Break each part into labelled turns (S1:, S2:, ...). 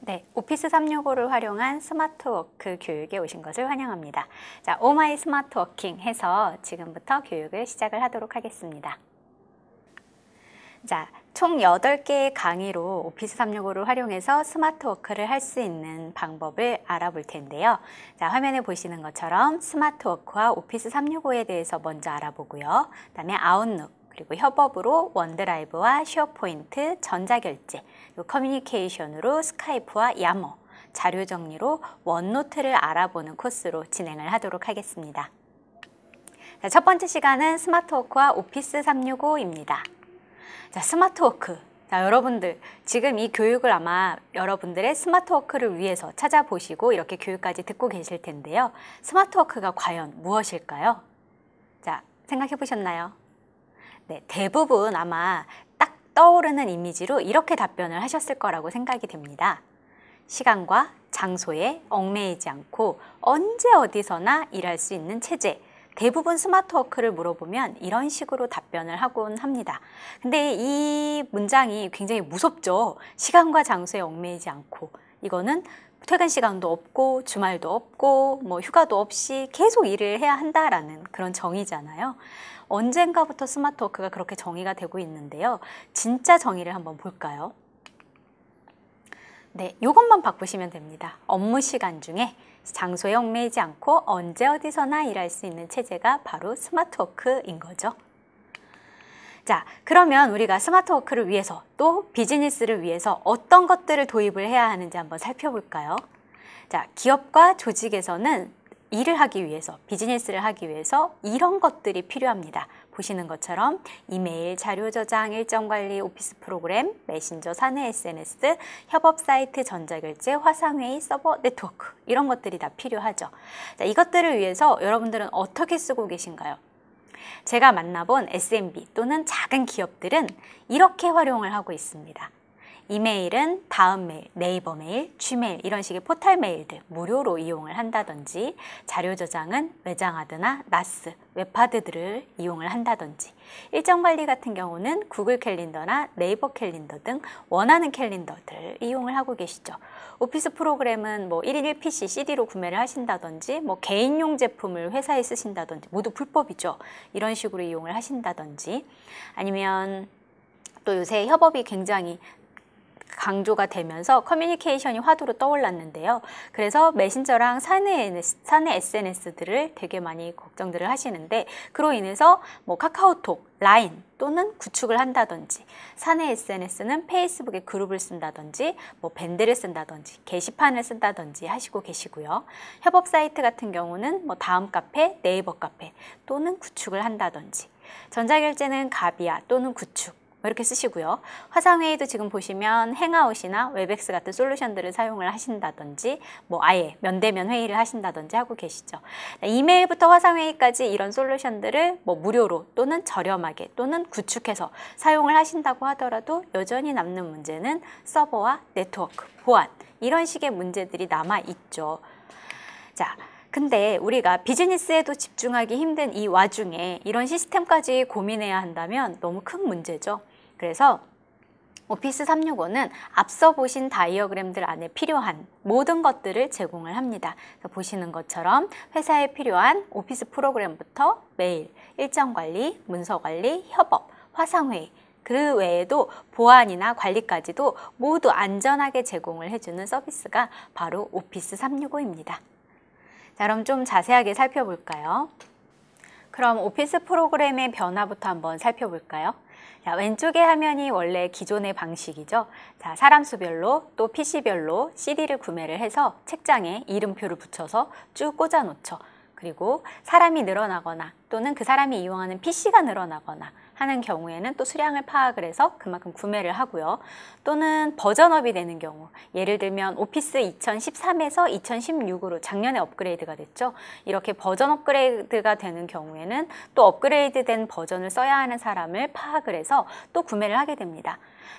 S1: 네, 오피스 365를 활용한 스마트워크 교육에 오신 것을 환영합니다. 자, 오마이 스마트 워킹 해서 지금부터 교육을 시작을 하도록 하겠습니다. 자, 총 8개의 강의로 오피스 365를 활용해서 스마트워크를 할 수 있는 방법을 알아볼 텐데요. 자, 화면에 보시는 것처럼 스마트워크와 오피스 365에 대해서 먼저 알아보고요. 그 다음에 아웃룩, 그리고 협업으로 원드라이브와 쉐어포인트, 전자결제, 그리고 커뮤니케이션으로 스카이프와 야머, 자료 정리로 원노트를 알아보는 코스로 진행을 하도록 하겠습니다. 자, 첫 번째 시간은 스마트워크와 오피스 365입니다. 자, 스마트워크. 자, 여러분들 지금 이 교육을 아마 여러분들의 스마트워크를 위해서 찾아보시고 이렇게 교육까지 듣고 계실 텐데요. 스마트워크가 과연 무엇일까요? 자, 생각해 보셨나요? 네, 대부분 아마 딱 떠오르는 이미지로 이렇게 답변을 하셨을 거라고 생각이 됩니다. 시간과 장소에 얽매이지 않고 언제 어디서나 일할 수 있는 체제. 대부분 스마트워크를 물어보면 이런 식으로 답변을 하곤 합니다. 근데 이 문장이 굉장히 무섭죠. 시간과 장소에 얽매이지 않고. 이거는 퇴근 시간도 없고 주말도 없고 뭐 휴가도 없이 계속 일을 해야 한다라는 그런 정의잖아요. 언젠가부터 스마트워크가 그렇게 정의가 되고 있는데요. 진짜 정의를 한번 볼까요? 네, 이것만 바꾸시면 됩니다. 업무 시간 중에 장소에 얽매이지 않고 언제 어디서나 일할 수 있는 체제가 바로 스마트워크인 거죠. 자, 그러면 우리가 스마트워크를 위해서 또 비즈니스를 위해서 어떤 것들을 도입을 해야 하는지 한번 살펴볼까요? 자, 기업과 조직에서는 일을 하기 위해서, 비즈니스를 하기 위해서 이런 것들이 필요합니다. 보시는 것처럼 이메일, 자료 저장, 일정 관리, 오피스 프로그램, 메신저, 사내 SNS, 협업 사이트, 전자결제, 화상회의, 서버, 네트워크 이런 것들이 다 필요하죠. 자, 이것들을 위해서 여러분들은 어떻게 쓰고 계신가요? 제가 만나본 SMB 또는 작은 기업들은 이렇게 활용을 하고 있습니다. 이메일은 다음 메일, 네이버 메일, 지메일 이런 식의 포털 메일들 무료로 이용을 한다든지 자료 저장은 외장하드나 나스, 웹하드들을 이용을 한다든지 일정 관리 같은 경우는 구글 캘린더나 네이버 캘린더 등 원하는 캘린더들을 이용을 하고 계시죠. 오피스 프로그램은 뭐 1인 1PC CD로 구매를 하신다든지 뭐 개인용 제품을 회사에 쓰신다든지 모두 불법이죠. 이런 식으로 이용을 하신다든지 아니면 또 요새 협업이 굉장히 강조가 되면서 커뮤니케이션이 화두로 떠올랐는데요. 그래서 메신저랑 사내 SNS들을 되게 많이 걱정들을 하시는데 그로 인해서 뭐 카카오톡, 라인 또는 구축을 한다든지 사내 SNS는 페이스북에 그룹을 쓴다든지 뭐 밴드를 쓴다든지 게시판을 쓴다든지 하시고 계시고요. 협업 사이트 같은 경우는 뭐 다음 카페, 네이버 카페 또는 구축을 한다든지 전자결제는 가비아 또는 구축 이렇게 쓰시고요. 화상회의도 지금 보시면 행아웃이나 웹엑스 같은 솔루션들을 사용을 하신다든지 뭐 아예 면대면 회의를 하신다든지 하고 계시죠. 이메일부터 화상회의까지 이런 솔루션들을 뭐 무료로 또는 저렴하게 또는 구축해서 사용을 하신다고 하더라도 여전히 남는 문제는 서버와 네트워크, 보안 이런 식의 문제들이 남아있죠. 자, 근데 우리가 비즈니스에도 집중하기 힘든 이 와중에 이런 시스템까지 고민해야 한다면 너무 큰 문제죠. 그래서 오피스 365는 앞서 보신 다이어그램들 안에 필요한 모든 것들을 제공을 합니다. 그래서 보시는 것처럼 회사에 필요한 오피스 프로그램부터 메일, 일정 관리, 문서 관리, 협업, 화상회의 그 외에도 보안이나 관리까지도 모두 안전하게 제공을 해주는 서비스가 바로 오피스 365입니다. 자, 그럼 좀 자세하게 살펴볼까요? 그럼 오피스 프로그램의 변화부터 한번 살펴볼까요? 자, 왼쪽의 화면이 원래 기존의 방식이죠. 자, 사람 수별로 또 PC별로 CD를 구매를 해서 책장에 이름표를 붙여서 쭉 꽂아 놓죠. 그리고 사람이 늘어나거나 또는 그 사람이 이용하는 PC가 늘어나거나 하는 경우에는 또 수량을 파악을 해서 그만큼 구매를 하고요. 또는 버전업이 되는 경우, 예를 들면 오피스 2013에서 2016으로 작년에 업그레이드가 됐죠. 이렇게 버전 업그레이드가 되는 경우에는 또 업그레이드된 버전을 써야 하는 사람을 파악을 해서 또 구매를 하게 됩니다.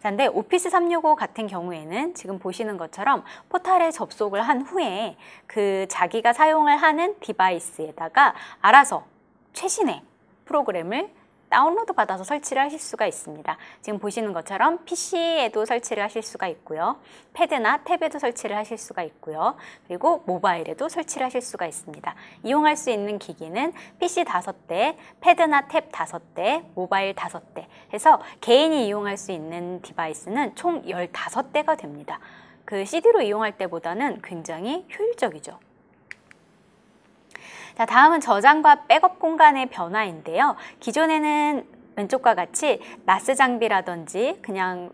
S1: 자, 근데 오피스 365 같은 경우에는 지금 보시는 것처럼 포털에 접속을 한 후에 그 자기가 사용을 하는 디바이스에다가 알아서 최신의 프로그램을 다운로드 받아서 설치를 하실 수가 있습니다. 지금 보시는 것처럼 PC에도 설치를 하실 수가 있고요. 패드나 탭에도 설치를 하실 수가 있고요. 그리고 모바일에도 설치를 하실 수가 있습니다. 이용할 수 있는 기기는 PC 5대, 패드나 탭 5대, 모바일 5대 해서 개인이 이용할 수 있는 디바이스는 총 15대가 됩니다. 그 CD로 이용할 때보다는 굉장히 효율적이죠. 자, 다음은 저장과 백업 공간의 변화인데요. 기존에는 왼쪽과 같이 나스 장비라든지 그냥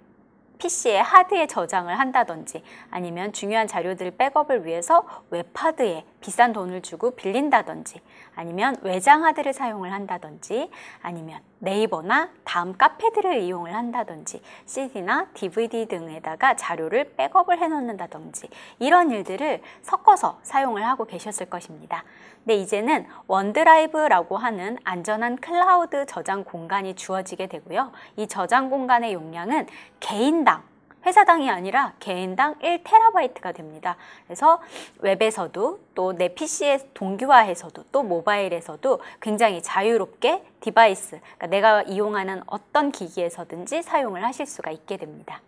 S1: PC에 하드에 저장을 한다든지 아니면 중요한 자료들 백업을 위해서 웹하드에 비싼 돈을 주고 빌린다든지 아니면 외장 하드를 사용을 한다든지 아니면 네이버나 다음 카페들을 이용을 한다든지 CD나 DVD 등에다가 자료를 백업을 해놓는다든지 이런 일들을 섞어서 사용을 하고 계셨을 것입니다. 근데 이제는 원드라이브라고 하는 안전한 클라우드 저장 공간이 주어지게 되고요. 이 저장 공간의 용량은 개인당, 회사당이 아니라 개인당 1TB가 됩니다. 그래서 웹에서도 또 내 PC에 동기화해서도 또 모바일에서도 굉장히 자유롭게 디바이스, 그러니까 내가 이용하는 어떤 기기에서든지 사용을 하실 수가 있게 됩니다.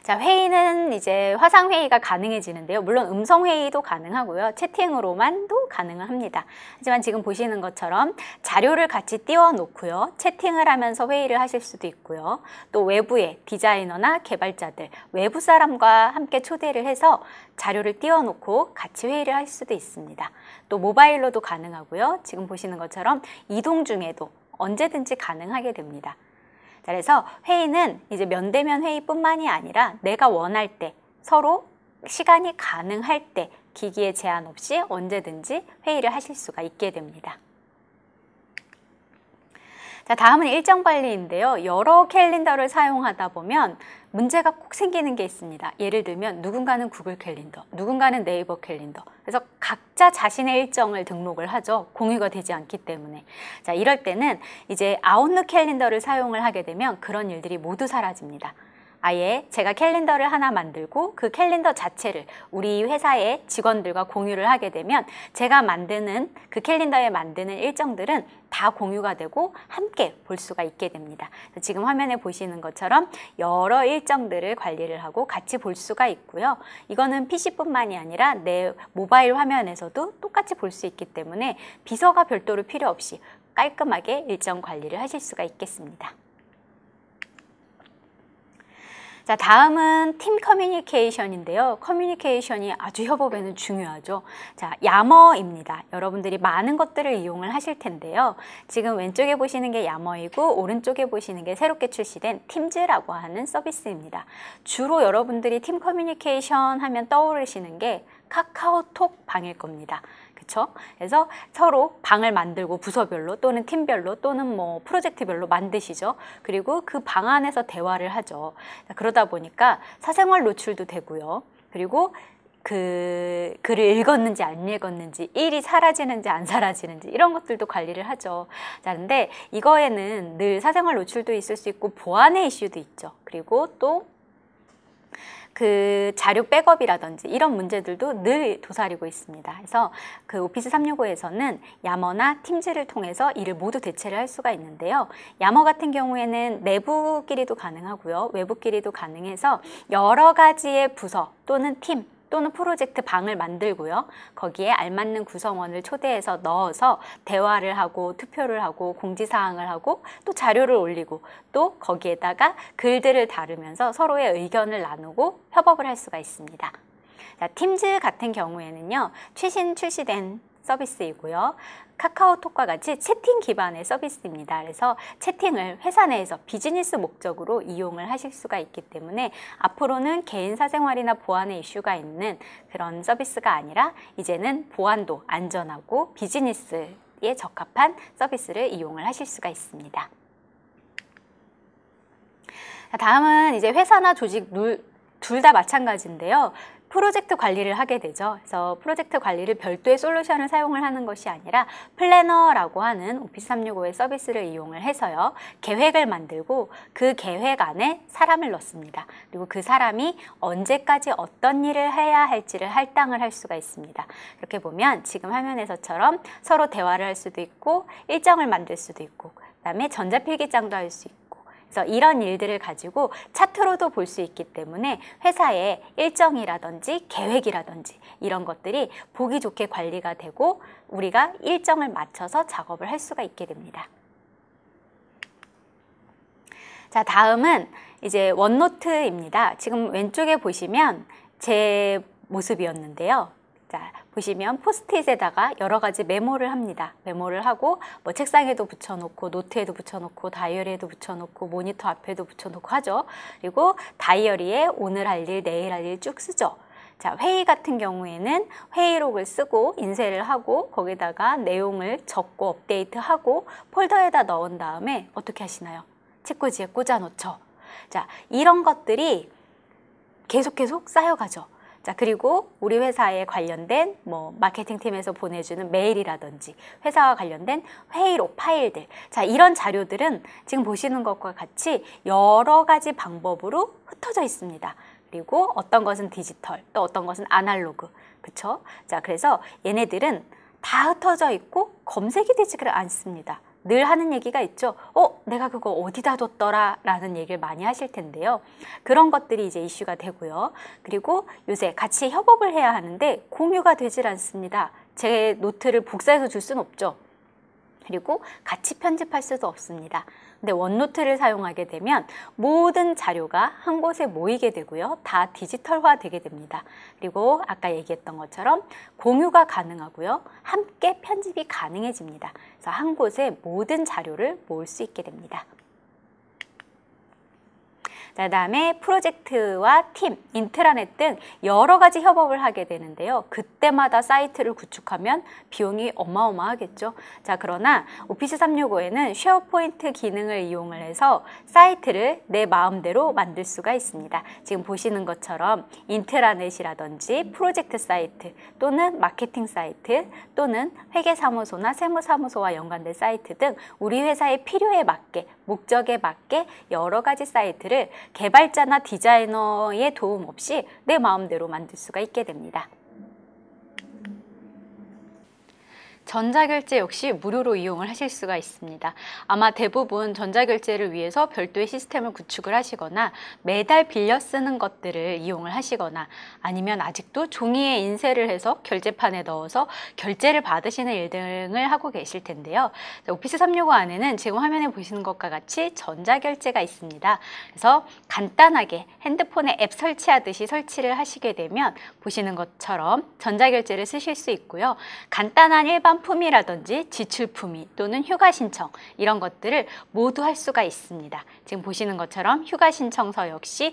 S1: 자, 회의는 이제 화상회의가 가능해지는데요. 물론 음성회의도 가능하고요. 채팅으로만도 가능을 합니다. 하지만 지금 보시는 것처럼 자료를 같이 띄워 놓고요. 채팅을 하면서 회의를 하실 수도 있고요. 또 외부의 디자이너나 개발자들, 외부 사람과 함께 초대를 해서 자료를 띄워 놓고 같이 회의를 할 수도 있습니다. 또 모바일로도 가능하고요. 지금 보시는 것처럼 이동 중에도 언제든지 가능하게 됩니다. 그래서 회의는 이제 면대면 회의뿐만이 아니라 내가 원할 때 서로 시간이 가능할 때 기기에 제한 없이 언제든지 회의를 하실 수가 있게 됩니다. 자, 다음은 일정 관리인데요. 여러 캘린더를 사용하다 보면 문제가 꼭 생기는 게 있습니다. 예를 들면 누군가는 구글 캘린더, 누군가는 네이버 캘린더. 그래서 각자 자신의 일정을 등록을 하죠. 공유가 되지 않기 때문에. 자, 이럴 때는 이제 아웃룩 캘린더를 사용을 하게 되면 그런 일들이 모두 사라집니다. 아예 제가 캘린더를 하나 만들고 그 캘린더 자체를 우리 회사의 직원들과 공유를 하게 되면 제가 만드는 그 캘린더에 만드는 일정들은 다 공유가 되고 함께 볼 수가 있게 됩니다. 지금 화면에 보시는 것처럼 여러 일정들을 관리를 하고 같이 볼 수가 있고요. 이거는 PC뿐만이 아니라 내 모바일 화면에서도 똑같이 볼 수 있기 때문에 비서가 별도로 필요 없이 깔끔하게 일정 관리를 하실 수가 있겠습니다. 자, 다음은 팀 커뮤니케이션인데요. 커뮤니케이션이 아주 협업에는 중요하죠. 자, 야머입니다. 여러분들이 많은 것들을 이용을 하실 텐데요. 지금 왼쪽에 보시는 게 야머이고 오른쪽에 보시는 게 새롭게 출시된 팀즈라고 하는 서비스입니다. 주로 여러분들이 팀 커뮤니케이션 하면 떠오르시는 게 카카오톡 방일 겁니다. 그쵸? 그래서 서로 방을 만들고 부서별로 또는 팀별로 또는 뭐 프로젝트별로 만드시죠. 그리고 그 방 안에서 대화를 하죠. 그러다 보니까 사생활 노출도 되고요. 그리고 그 글을 읽었는지 안 읽었는지, 일이 사라지는지 안 사라지는지 이런 것들도 관리를 하죠. 자, 근데 이거에는 늘 사생활 노출도 있을 수 있고 보안의 이슈도 있죠. 그리고 또 그 자료 백업이라든지 이런 문제들도 늘 도사리고 있습니다. 그래서 그 오피스 365에서는 야머나 팀즈를 통해서 이를 모두 대체를 할 수가 있는데요. 야머 같은 경우에는 내부끼리도 가능하고요. 외부끼리도 가능해서 여러 가지의 부서 또는 팀 또는 프로젝트 방을 만들고요. 거기에 알맞는 구성원을 초대해서 넣어서 대화를 하고 투표를 하고 공지사항을 하고 또 자료를 올리고 또 거기에다가 글들을 다루면서 서로의 의견을 나누고 협업을 할 수가 있습니다. 자, 팀즈 같은 경우에는요. 최신 출시된 서비스이고요. 카카오톡과 같이 채팅 기반의 서비스입니다. 그래서 채팅을 회사 내에서 비즈니스 목적으로 이용을 하실 수가 있기 때문에 앞으로는 개인 사생활이나 보안의 이슈가 있는 그런 서비스가 아니라 이제는 보안도 안전하고 비즈니스에 적합한 서비스를 이용을 하실 수가 있습니다. 다음은 이제 회사나 조직 둘 다 마찬가지인데요. 프로젝트 관리를 하게 되죠. 그래서 프로젝트 관리를 별도의 솔루션을 사용을 하는 것이 아니라 플래너라고 하는 오피스 365의 서비스를 이용을 해서요. 계획을 만들고 그 계획 안에 사람을 넣습니다. 그리고 그 사람이 언제까지 어떤 일을 해야 할지를 할당을 할 수가 있습니다. 이렇게 보면 지금 화면에서처럼 서로 대화를 할 수도 있고 일정을 만들 수도 있고 그다음에 전자필기장도 할 수 있고 그래서 이런 일들을 가지고 차트로도 볼 수 있기 때문에 회사의 일정이라든지 계획이라든지 이런 것들이 보기 좋게 관리가 되고 우리가 일정을 맞춰서 작업을 할 수가 있게 됩니다. 자, 다음은 이제 원노트입니다. 지금 왼쪽에 보시면 제 모습이었는데요. 자, 보시면 포스트잇에다가 여러 가지 메모를 합니다. 메모를 하고 뭐 책상에도 붙여놓고 노트에도 붙여놓고 다이어리에도 붙여놓고 모니터 앞에도 붙여놓고 하죠. 그리고 다이어리에 오늘 할 일, 내일 할 일 쭉 쓰죠. 자, 회의 같은 경우에는 회의록을 쓰고 인쇄를 하고 거기다가 내용을 적고 업데이트하고 폴더에다 넣은 다음에 어떻게 하시나요? 책꽂이에 꽂아 놓죠. 자, 이런 것들이 계속 쌓여가죠. 자, 그리고 우리 회사에 관련된 뭐 마케팅팀에서 보내주는 메일이라든지 회사와 관련된 회의록 파일들. 자, 이런 자료들은 지금 보시는 것과 같이 여러 가지 방법으로 흩어져 있습니다. 그리고 어떤 것은 디지털, 또 어떤 것은 아날로그. 그쵸? 자, 그래서 얘네들은 다 흩어져 있고 검색이 되지가 않습니다. 늘 하는 얘기가 있죠. 내가 그거 어디다 뒀더라 라는 얘기를 많이 하실 텐데요. 그런 것들이 이제 이슈가 되고요. 그리고 요새 같이 협업을 해야 하는데 공유가 되질 않습니다. 제 노트를 복사해서 줄 수는 없죠. 그리고 같이 편집할 수도 없습니다. 근데 원노트를 사용하게 되면 모든 자료가 한 곳에 모이게 되고요. 다 디지털화 되게 됩니다. 그리고 아까 얘기했던 것처럼 공유가 가능하고요. 함께 편집이 가능해집니다. 그래서 한 곳에 모든 자료를 모을 수 있게 됩니다. 자, 그다음에 프로젝트와 팀, 인트라넷 등 여러 가지 협업을 하게 되는데요. 그때마다 사이트를 구축하면 비용이 어마어마하겠죠. 자, 그러나 오피스 365에는 쉐어포인트 기능을 이용을 해서 사이트를 내 마음대로 만들 수가 있습니다. 지금 보시는 것처럼 인트라넷이라든지 프로젝트 사이트 또는 마케팅 사이트 또는 회계사무소나 세무사무소와 연관된 사이트 등 우리 회사의 필요에 맞게 목적에 맞게 여러 가지 사이트를 개발자나 디자이너의 도움 없이 내 마음대로 만들 수가 있게 됩니다. 전자결제 역시 무료로 이용을 하실 수가 있습니다. 아마 대부분 전자결제를 위해서 별도의 시스템을 구축을 하시거나 매달 빌려 쓰는 것들을 이용을 하시거나 아니면 아직도 종이에 인쇄를 해서 결제판에 넣어서 결제를 받으시는 일 등을 하고 계실 텐데요. 오피스 365 안에는 지금 화면에 보시는 것과 같이 전자결제가 있습니다. 그래서 간단하게 핸드폰에 앱 설치하듯이 설치를 하시게 되면 보시는 것처럼 전자결제를 쓰실 수 있고요. 간단한 일반 품이라든지 지출품위 또는 휴가 신청 이런 것들을 모두 할 수가 있습니다. 지금 보시는 것처럼 휴가 신청서 역시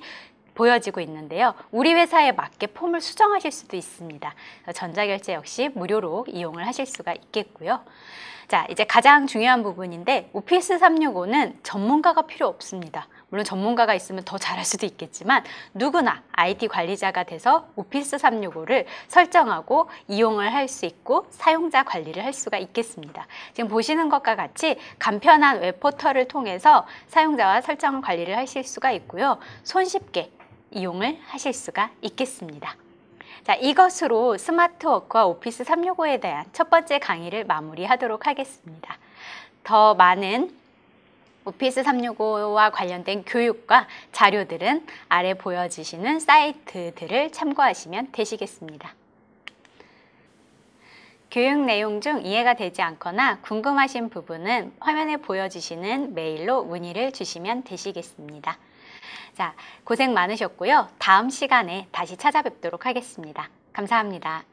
S1: 보여지고 있는데요. 우리 회사에 맞게 폼을 수정하실 수도 있습니다. 전자결제 역시 무료로 이용을 하실 수가 있겠고요. 자, 이제 가장 중요한 부분인데 오피스 365는 전문가가 필요 없습니다. 물론 전문가가 있으면 더 잘할 수도 있겠지만 누구나 IT 관리자가 돼서 오피스 365를 설정하고 이용을 할 수 있고 사용자 관리를 할 수가 있겠습니다. 지금 보시는 것과 같이 간편한 웹포털을 통해서 사용자와 설정 관리를 하실 수가 있고요. 손쉽게 이용을 하실 수가 있겠습니다. 자, 이것으로 스마트워크와 오피스 365에 대한 첫 번째 강의를 마무리하도록 하겠습니다. 더 많은 오피스 365와 관련된 교육과 자료들은 아래 보여주시는 사이트들을 참고하시면 되시겠습니다. 교육 내용 중 이해가 되지 않거나 궁금하신 부분은 화면에 보여주시는 메일로 문의를 주시면 되시겠습니다. 자, 고생 많으셨고요. 다음 시간에 다시 찾아뵙도록 하겠습니다. 감사합니다.